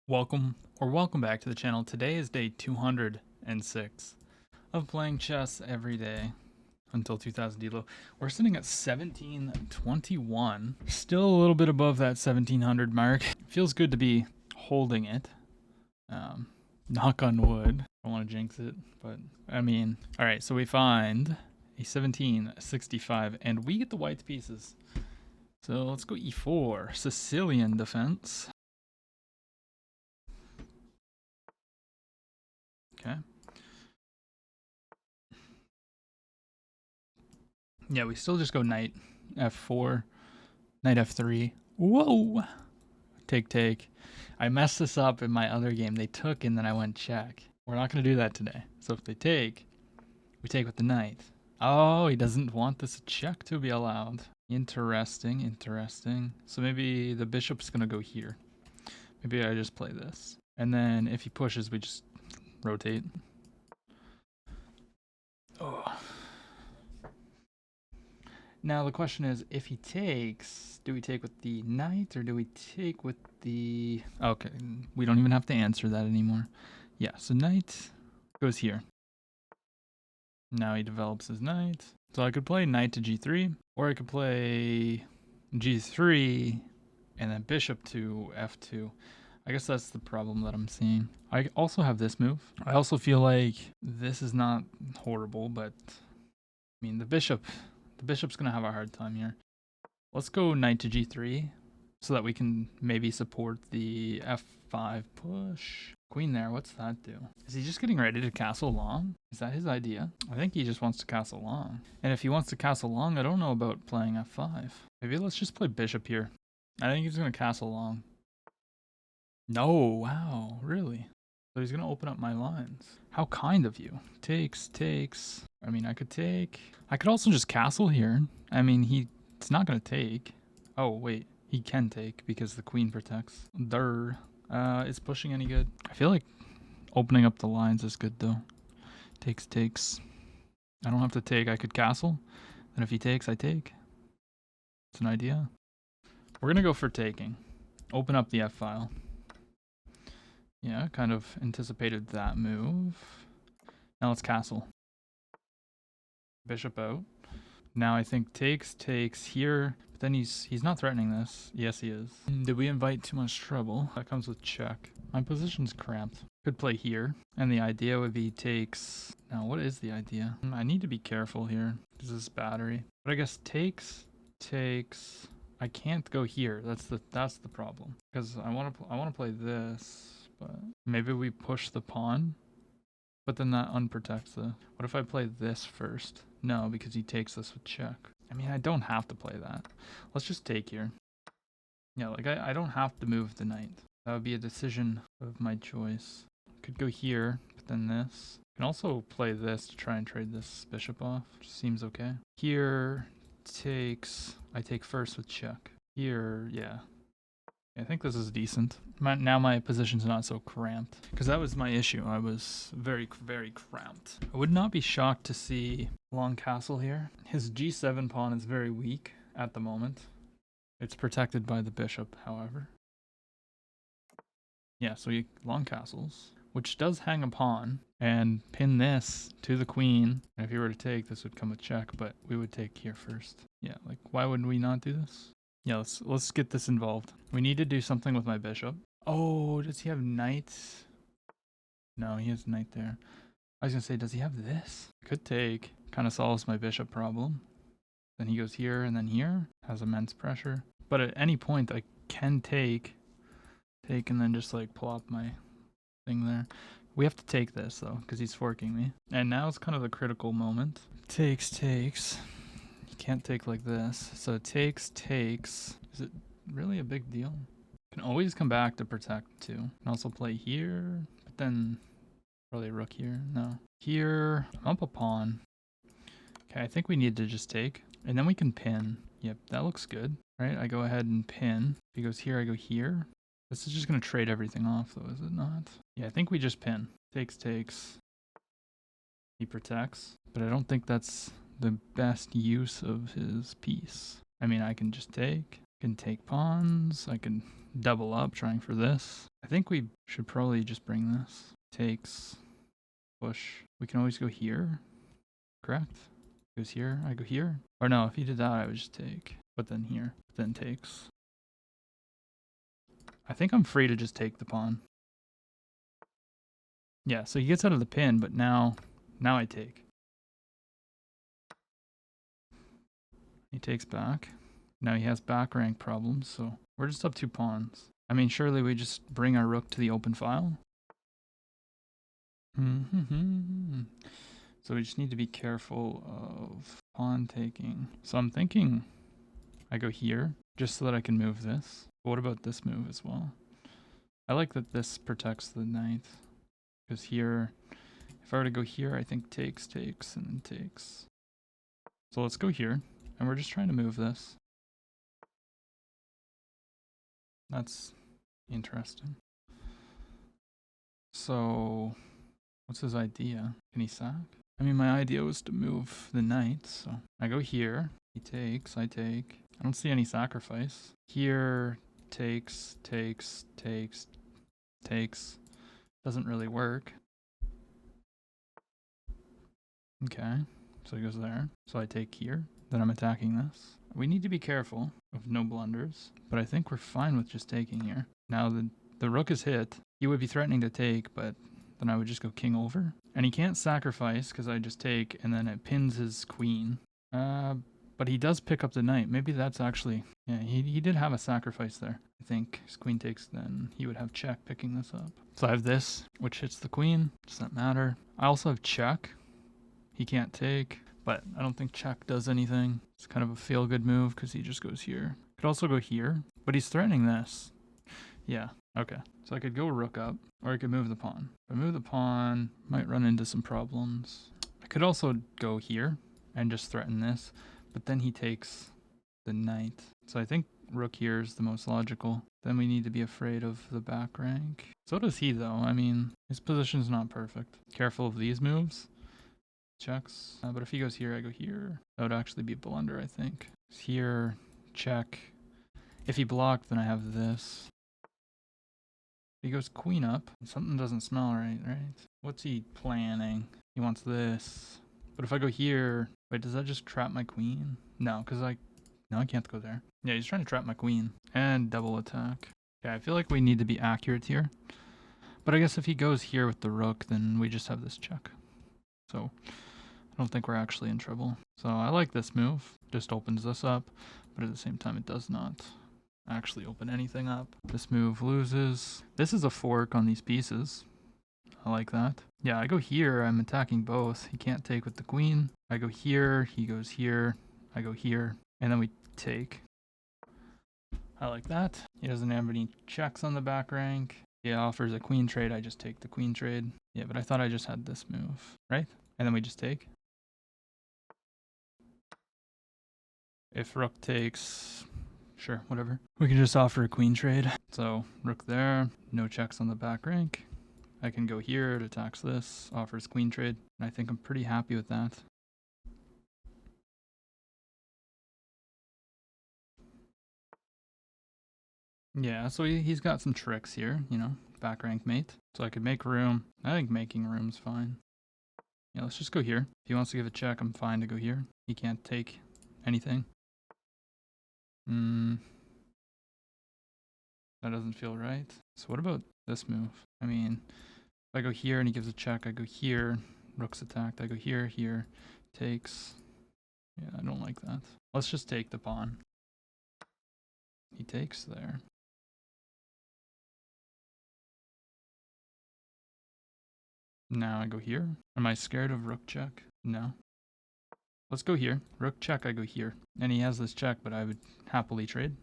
Welcome back to the channel. Today is day 206 of playing chess every day until 2000 Elo. We're sitting at 1721, still a little bit above that 1700 mark. Feels good to be holding it. Knock on wood. I don't want to jinx it, but I mean, all right. So we find a 1765, and we get the white pieces. So let's go e4, Sicilian defense. Okay. Yeah, we still just go knight f4, knight f3. Whoa! Take. I messed this up in my other game. They took and then I went check. We're not going to do that today. So if they take, we take with the knight. Oh, he doesn't want this check to be allowed. Interesting. So maybe the bishop's going to go here. Maybe I just play this. And then if he pushes, we just rotate. Oh. Now the question is, if he takes, do we take with the knight or do we take with the... Okay, we don't even have to answer that anymore. Yeah, so knight goes here. Now he develops his knight. So I could play knight to g3, or I could play g3 and then bishop to f2. I guess that's the problem that I'm seeing. I also have this move. I also feel like this is not horrible, but I mean, the bishop's going to have a hard time here. Let's go knight to g3 so that we can maybe support the f5 push. Queen there, what's that do? Is he just getting ready to castle long? Is that his idea? I think he just wants to castle long. And if he wants to castle long, I don't know about playing f5. Maybe let's just play bishop here. I think he's going to castle long. No, wow, really? So he's going to open up my lines. How kind of you. Takes. I mean, I could take. I could also just castle here. I mean, it's not going to take. Oh, wait. He can take because the queen protects. Is pushing any good? I feel like opening up the lines is good, though. Takes. I don't have to take. I could castle. And if he takes, I take. It's an idea. We're going to go for taking. Open up the f-file. Yeah, kind of anticipated that move. Now let's castle. Bishop out. Now I think takes here, but then he's not threatening this. Yes, he is. Did we invite too much trouble? That comes with check. My position's cramped. Could play here, and the idea would be takes. Now, what is the idea? I need to be careful here. This is battery. But I guess takes. I can't go here. That's the problem. Because I want to play this. But maybe we push the pawn, but then that unprotects the... What if I play this first? No, because he takes this with check. I mean, I don't have to play that. Let's just take here. Yeah, like I don't have to move the knight. That would be a decision of my choice. Could go here, but then this. Can also play this to try and trade this bishop off, which seems okay. Here, takes... I take first with check. Here, yeah. I think this is decent. Now my position's not so cramped. Because that was my issue. I was very cramped. I would not be shocked to see long castle here. His g7 pawn is very weak at the moment. It's protected by the bishop, however. Yeah, so he long castles, which does hang a pawn, and pin this to the queen. And if he were to take, this would come with check, but we would take here first. Yeah, like why would we not do this? Yeah, let's get this involved. We need to do something with my bishop. Oh, does he have knight? No, he has knight there. I was gonna say, does he have this? Could take. Kind of solves my bishop problem. Then he goes here and then here. Has immense pressure. But at any point, I can take and then just like plop my thing there. We have to take this though, because he's forking me. And now it's kind of the critical moment. Takes. Can't take like this. So takes. Is it really a big deal? Can always come back to protect too. Can also play here, but then probably rook here. No. Here, I'm up a pawn. Okay, I think we need to just take. And then we can pin. Yep, that looks good. Right, I go ahead and pin. If he goes here, I go here. This is just going to trade everything off though, is it not? Yeah, I think we just pin. Takes. He protects, but I don't think that's the best use of his piece. I mean, I can just take, can take pawns, I can double up trying for this. I think we should probably just bring this. Takes, push. We can always go here, correct? Goes here, I go here. Or no, if he did that, I would just take, but then here, then takes. I think I'm free to just take the pawn. Yeah, so he gets out of the pin, but now I take. He takes back. Now he has back rank problems, so we're just up 2 pawns. I mean, surely we just bring our rook to the open file. So we just need to be careful of pawn taking. So I'm thinking I go here just so that I can move this. But what about this move as well? I like that this protects the knight. Because here, if I were to go here, I think takes, and then takes. So let's go here. And we're just trying to move this. That's interesting. So, what's his idea? Can he sack? I mean, my idea was to move the knight, so I go here. He takes, I take. I don't see any sacrifice. Here, takes. Doesn't really work. Okay, so he goes there. So I take here. Then I'm attacking this. We need to be careful of no blunders, but I think we're fine with just taking here. Now the rook is hit. He would be threatening to take, but then I would just go king over. And he can't sacrifice because I just take, and then it pins his queen. But he does pick up the knight. Maybe that's actually, yeah, he did have a sacrifice there. I think his queen takes, then he would have check picking this up. So I have this, which hits the queen. Does that matter? I also have check. He can't take, but I don't think check does anything. It's kind of a feel-good move because he just goes here. Could also go here, but he's threatening this. Yeah, okay. So I could go rook up, or I could move the pawn. If I move the pawn, might run into some problems. I could also go here and just threaten this, but then he takes the knight. So I think rook here is the most logical. Then we need to be afraid of the back rank. So does he though. I mean, his position's not perfect. Careful of these moves. Checks. But if he goes here, I go here. That would actually be a blunder, I think. Here, check. If he blocked, then I have this. He goes queen up. Something doesn't smell right? What's he planning? He wants this. But if I go here, wait, does that just trap my queen? No, because no, I can't go there. Yeah, he's trying to trap my queen. And double attack. Yeah, I feel like we need to be accurate here. But I guess if he goes here with the rook, then we just have this check. So I don't think we're actually in trouble. So I like this move. Just opens this up, but at the same time it does not actually open anything up. This move loses. This is a fork on these pieces. I like that. Yeah, I go here, I'm attacking both. He can't take with the queen. I go here, he goes here, I go here, and then we take. I like that. He doesn't have any checks on the back rank. He offers a queen trade, I just take the queen trade. Yeah, but I thought I just had this move, right? And then we just take. If rook takes, sure, whatever. We can just offer a queen trade. So rook there, no checks on the back rank. I can go here, it attacks this, offers queen trade, and I think I'm pretty happy with that. Yeah, so he's got some tricks here, you know, back rank mate. So I could make room. I think making room's fine. Yeah, let's just go here. If he wants to give a check, I'm fine to go here. He can't take anything. That doesn't feel right. So what about this move? I mean, if I go here and he gives a check, I go here. Rook's attacked. I go here, here. Takes. Yeah, I don't like that. Let's just take the pawn. He takes there. Now I go here. Am I scared of rook check? No. Let's go here. Rook check, I go here. And he has this check, but I would happily trade.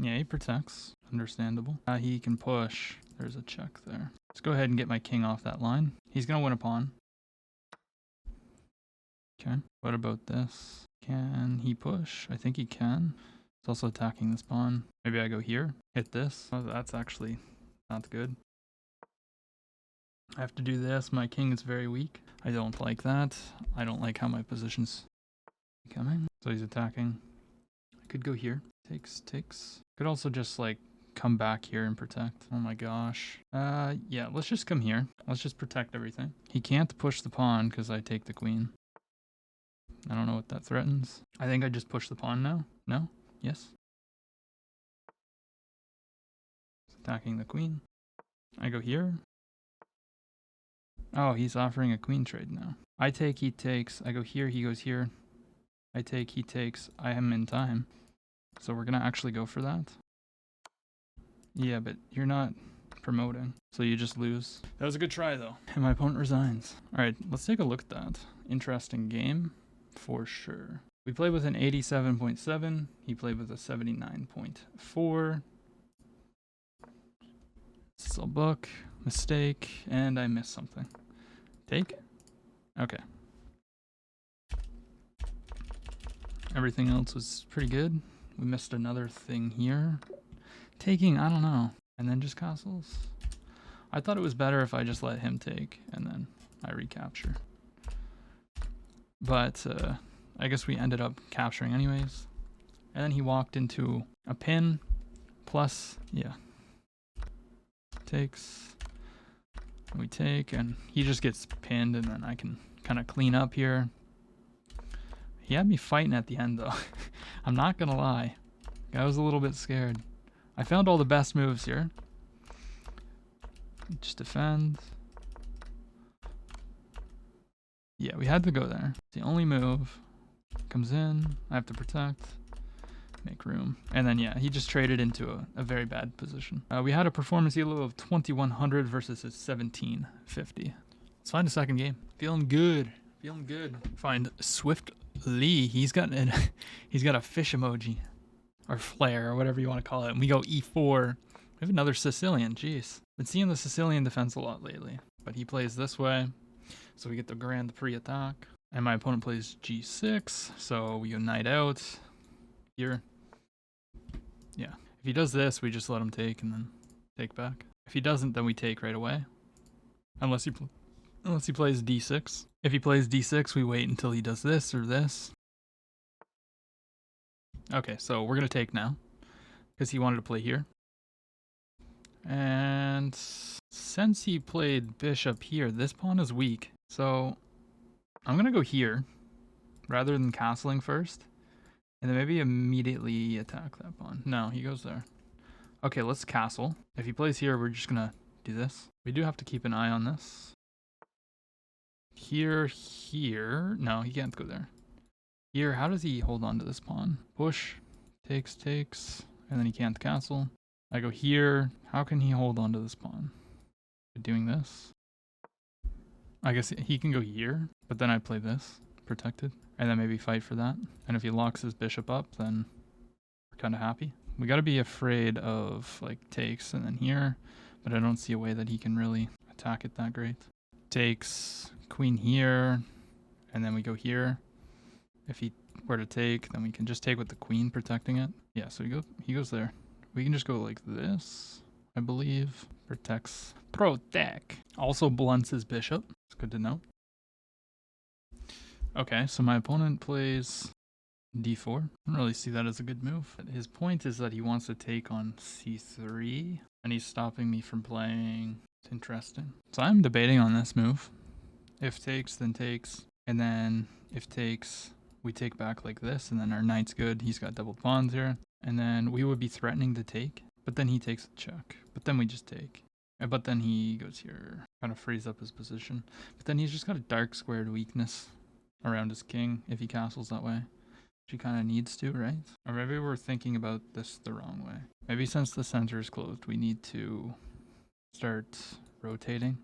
Yeah, he protects. Understandable. He can push. There's a check there. Let's go ahead and get my king off that line. He's going to win a pawn. Okay. What about this? Can he push? I think he can. He's also attacking this pawn. Maybe I go here. Hit this. Oh, that's actually not good. I have to do this. My king is very weak. I don't like that. I don't like how my position's coming. So he's attacking. I could go here. Takes. Could also just like come back here and protect. Oh my gosh. Yeah, let's just come here. Let's just protect everything. He can't push the pawn because I take the queen. I don't know what that threatens. I think I just push the pawn now. No? Yes? It's attacking the queen. I go here. Oh, he's offering a queen trade now. I take, he takes. I go here, he goes here. I take, he takes. I am in time. So we're going to actually go for that. Yeah, but you're not promoting, so you just lose. That was a good try, though. And my opponent resigns. All right, let's take a look at that. Interesting game, for sure. We played with an 87.7. He played with a 79.4. Still book, mistake, and I missed something. Take? Okay. Everything else was pretty good. We missed another thing here. Taking, I don't know. And then just castles. I thought it was better if I just let him take and then I recapture. But I guess we ended up capturing anyways. And then he walked into a pin. Plus, yeah. Takes. We take and he just gets pinned and then I can kind of clean up here. He had me fighting at the end though. I'm not gonna lie. I was a little bit scared. I found all the best moves here. Just defend. Yeah, we had to go there. The only move. Comes in. I have to protect. Make room. And then, yeah, he just traded into a very bad position. We had a performance elo of 2100 versus his 1750. Let's find a second game. Feeling good. Feeling good. Find Swift Lee. He's got a fish emoji. Or flare, or whatever you want to call it. And we go e4. We have another Sicilian, jeez. Been seeing the Sicilian defense a lot lately. But he plays this way, so we get the Grand Prix attack. And my opponent plays g6, so we go knight out here. Yeah. If he does this, we just let him take and then take back. If he doesn't, then we take right away. Unless he plays d6. If he plays d6, we wait until he does this or this. Okay, so we're going to take now, because he wanted to play here. And since he played bishop here, this pawn is weak. So I'm going to go here, rather than castling first. And then maybe immediately attack that pawn. No, he goes there. Okay, let's castle. If he plays here, we're just going to do this. We do have to keep an eye on this. Here. No, he can't go there. Here, how does he hold on to this pawn? Push, takes, and then he can't castle. I go here. How can he hold on to this pawn? By doing this. I guess he can go here, but then I play this, protected, and then maybe fight for that. And if he locks his bishop up, then we're kind of happy. We got to be afraid of like takes and then here, but I don't see a way that he can really attack it that great. Takes, queen here, and then we go here. If he were to take, then we can just take with the queen protecting it. Yeah, so he goes there. We can just go like this, I believe. Protects. Protect. Also blunts his bishop. It's good to know. Okay, so my opponent plays d4. I don't really see that as a good move. His point is that he wants to take on c3, and he's stopping me from playing. It's interesting. So I'm debating on this move. If takes, then takes. And then if takes, we take back like this, and then our knight's good. He's got double pawns here. And then we would be threatening to take, but then he takes a check. But then we just take. But then he goes here, kind of frees up his position. But then he's just got a dark squared weakness around his king if he castles that way. Which he kind of needs to, right? Or maybe we're thinking about this the wrong way. Maybe since the center is closed, we need to start rotating.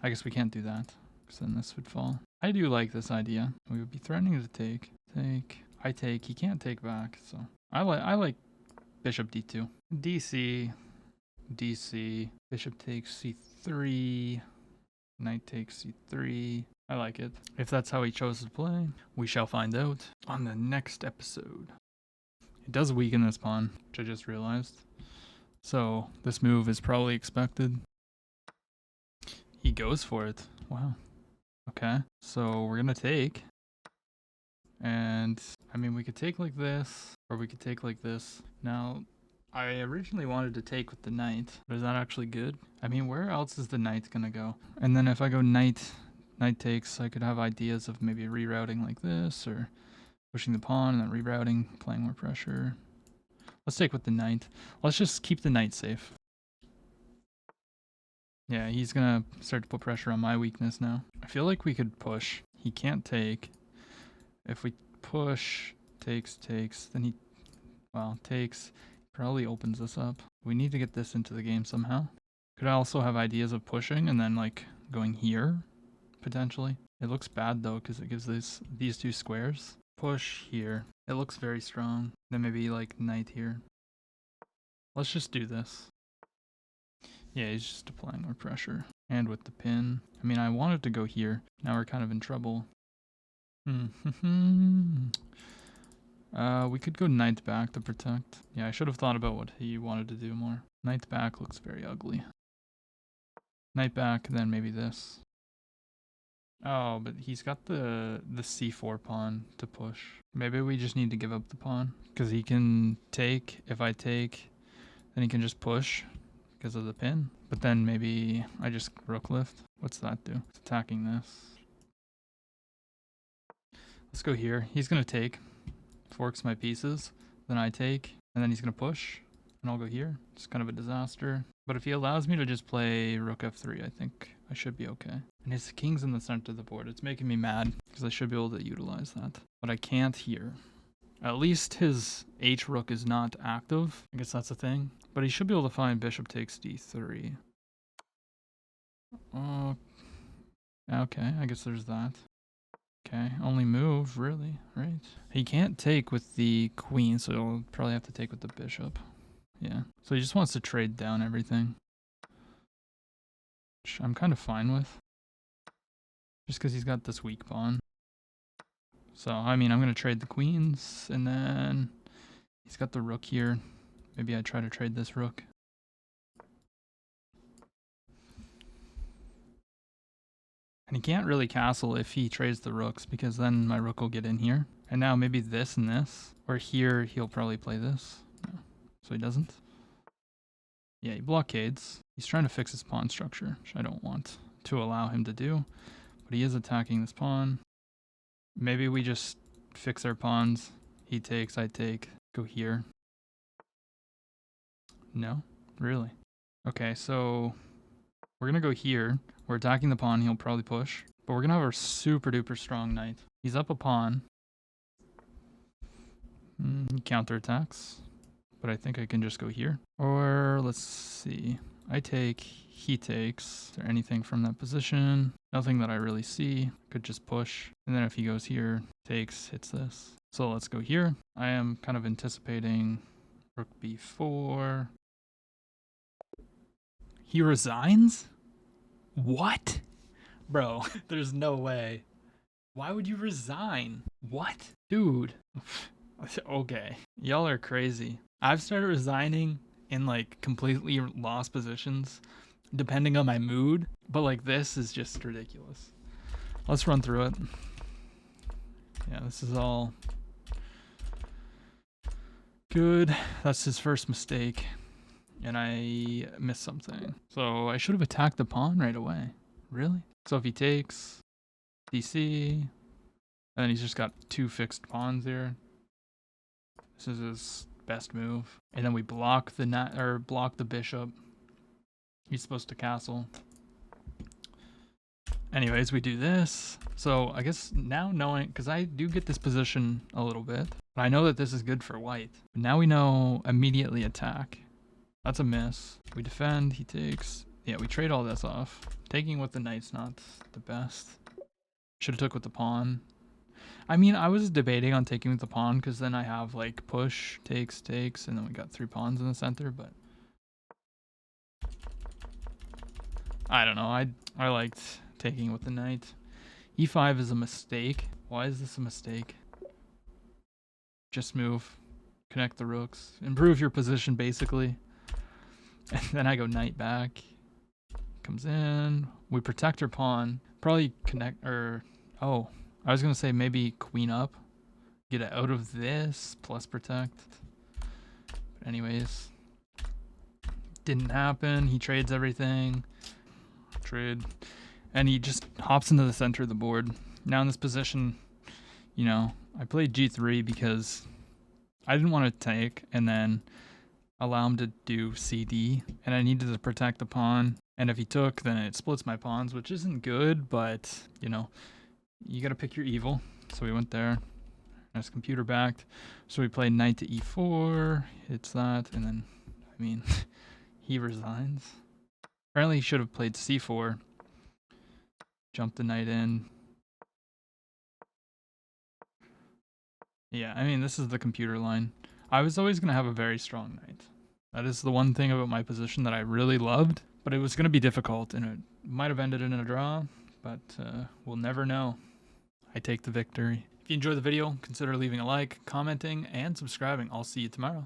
I guess we can't do that, because then this would fall. I do like this idea. We would be threatening to take. Take. I take. He can't take back, so I like bishop d2. DC, bishop takes c3, knight takes c3. I like it. If that's how he chose to play, we shall find out on the next episode. It does weaken this pawn, which I just realized. So this move is probably expected. He goes for it. Wow. Okay, so we're gonna take. And I mean, we could take like this, or we could take like this. Now, I originally wanted to take with the knight, but is that actually good? I mean, where else is the knight gonna go? And then if I go knight takes, I could have ideas of maybe rerouting like this, or pushing the pawn and then rerouting, applying more pressure. Let's take with the knight. Let's just keep the knight safe. Yeah, he's gonna start to put pressure on my weakness now. I feel like we could push. He can't take. If we push, takes, then he, well, takes, probably opens this up. We need to get this into the game somehow. Could I also have ideas of pushing and then like going here, potentially? It looks bad though, because it gives these two squares. Push here. It looks very strong. Then maybe like knight here. Let's just do this. Yeah, he's just applying more pressure. And with the pin. I mean, I wanted to go here. Now we're kind of in trouble. We could go knight back to protect. Yeah, I should have thought about what he wanted to do more. Knight back looks very ugly. Knight back, then maybe this. Oh, but he's got the c4 pawn to push. Maybe we just need to give up the pawn. Because he can take. If I take, then he can just push because of the pin. But then maybe I just rook lift. What's that do? It's attacking this. Let's go here. He's going to take. Forks my pieces. Then I take. And then he's going to push. And I'll go here. It's kind of a disaster. But if he allows me to just play rook f3, I think I should be okay. And his king's in the center of the board. It's making me mad because I should be able to utilize that. But I can't here. At least his h rook is not active. I guess that's a thing. But he should be able to find bishop takes d3. Okay, I guess there's that. Okay, only move, really, right? He can't take with the queen, so he'll probably have to take with the bishop. Yeah, so he just wants to trade down everything. Which I'm kind of fine with. Just because he's got this weak pawn. So, I mean, I'm going to trade the queens, and then he's got the rook here. Maybe I try to trade this rook. And he can't really castle if he trades the rooks, because then my rook will get in here. And now maybe this and this. Or here, he'll probably play this. No. So he doesn't. Yeah, he blockades. He's trying to fix his pawn structure, which I don't want to allow him to do. But he is attacking this pawn. Maybe we just fix our pawns. He takes, I take. Go here. No? Really? Okay, so we're going to go here. We're attacking the pawn. He'll probably push. But we're going to have our super duper strong knight. He's up a pawn. He counterattacks. But I think I can just go here. Or let's see. I take, he takes. Is there anything from that position? Nothing that I really see. Could just push. And then if he goes here, takes, hits this. So let's go here. I am kind of anticipating rook b4. He resigns? What? Bro, there's no way. Why would you resign? What? Dude. Okay. Y'all are crazy. I've started resigning in like completely lost positions depending on my mood, but like this is just ridiculous. Let's run through it. Yeah, this is all good. That's his first mistake. And I missed something. So I should have attacked the pawn right away. Really? So if he takes DC, and then he's just got two fixed pawns here. This is his best move. And then we block the block the bishop. He's supposed to castle. Anyways, we do this. So I guess now knowing, because I do get this position a little bit, but I know that this is good for white. But now we know immediately attack. That's a miss. We defend, he takes. Yeah, we trade all this off. Taking with the knight's not the best. Should have took with the pawn. I mean, I was debating on taking with the pawn because then I have like push, takes, and then we got 3 pawns in the center, but I don't know. I liked taking with the knight. E5 is a mistake. Why is this a mistake? Just move. Connect the rooks. Improve your position, basically. And then I go knight back. Comes in. We protect her pawn. Probably connect, or, oh, I was going to say maybe queen up. Get out of this, plus protect. But anyways, didn't happen. He trades everything. Trade. And he just hops into the center of the board. Now in this position, you know, I played g3 because I didn't want to take and then allow him to do cd, and I needed to protect the pawn. And if he took, then it splits my pawns, which isn't good, but, you know, you got to pick your evil. So we went there. That's computer backed. So we played knight to e4, hits that, and then, I mean, he resigns. Apparently he should have played c4, jumped the knight in. Yeah, I mean, this is the computer line. I was always going to have a very strong knight. That is the one thing about my position that I really loved, but it was going to be difficult, and it might have ended in a draw, but we'll never know. I take the victory. If you enjoyed the video, consider leaving a like, commenting, and subscribing. I'll see you tomorrow.